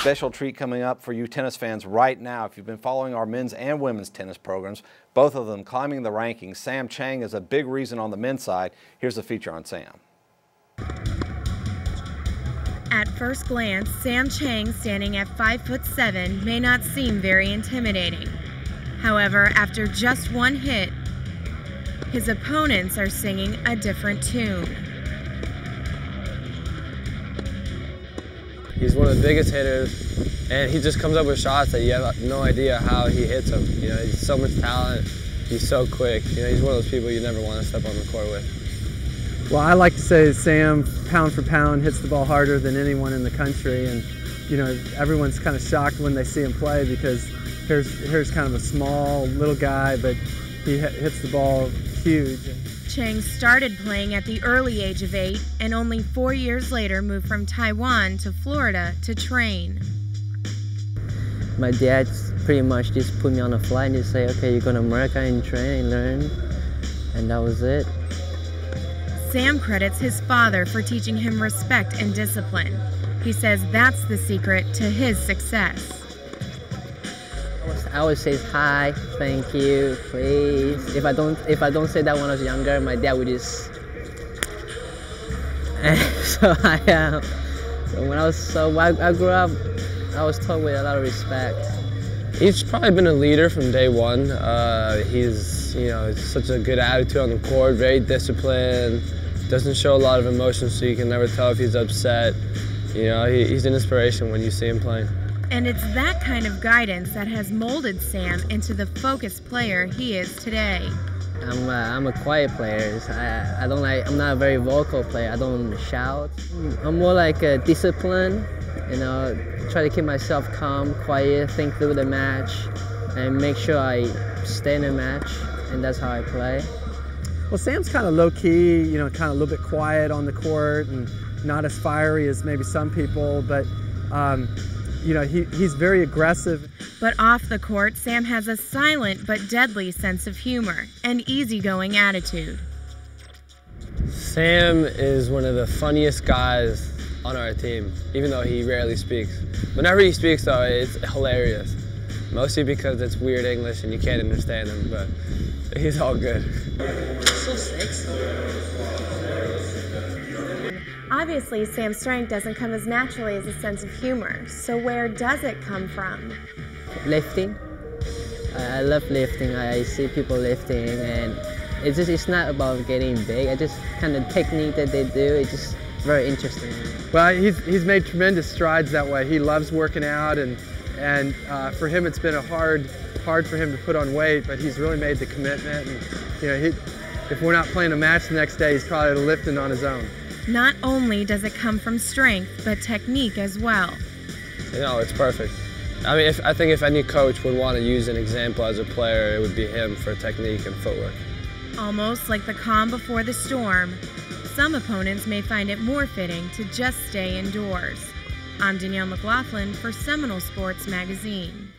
special treat coming up for you tennis fans right now. If you've been following our men's and women's tennis programs, both of them climbing the rankings, Sam Chang is a big reason on the men's side. Here's a feature on Sam. At first glance, Sam Chang, standing at 5'7", may not seem very intimidating. However, after just one hit, his opponents are singing a different tune. He's one of the biggest hitters, and he just comes up with shots that you have no idea how he hits them. You know, he's so much talent. He's so quick. You know, he's one of those people you never want to step on the court with. Well, I like to say Sam, pound for pound, hits the ball harder than anyone in the country, and you know, everyone's kind of shocked when they see him play because here's kind of a small little guy, but he hits the ball huge. Chang started playing at the early age of 8 and only 4 years later moved from Taiwan to Florida to train. My dad pretty much just put me on a flight and just say, okay, you're going to America and train and learn, and that was it. Sam credits his father for teaching him respect and discipline. He says that's the secret to his success. I always say hi, thank you, please. If I don't say that when I was younger, my dad would just. So I grew up, I was taught with a lot of respect. He's probably been a leader from day one. He's such a good attitude on the court, very disciplined, doesn't show a lot of emotion, so you can never tell if he's upset. You know, he's an inspiration when you see him playing. And it's that kind of guidance that has molded Sam into the focused player he is today. I'm a quiet player. I'm not a very vocal player. I don't shout. I'm more like a discipline. You know, try to keep myself calm, quiet, think through the match, and make sure I stay in the match. And that's how I play. Well, Sam's kind of low key. You know, kind of a little bit quiet on the court and not as fiery as maybe some people, but. You know, he's very aggressive. But off the court, Sam has a silent but deadly sense of humor and easygoing attitude. Sam is one of the funniest guys on our team, even though he rarely speaks. Whenever he speaks, though, it's hilarious. Mostly because it's weird English and you can't understand him, but he's all good. So sexy. Obviously, Sam's strength doesn't come as naturally as a sense of humor. So where does it come from? Lifting. I love lifting. I see people lifting, and it's not about getting big. I just kind of technique that they do. It's just very interesting. Well, he's made tremendous strides that way. He loves working out, and for him it's been hard for him to put on weight, but he's really made the commitment. And you know, if we're not playing a match the next day, he's probably lifting on his own. Not only does it come from strength, but technique as well. You know, it's perfect. I mean, I think if any coach would want to use an example as a player, it would be him for technique and footwork. Almost like the calm before the storm, some opponents may find it more fitting to just stay indoors. I'm Danielle McLaughlin for Seminole Sports Magazine.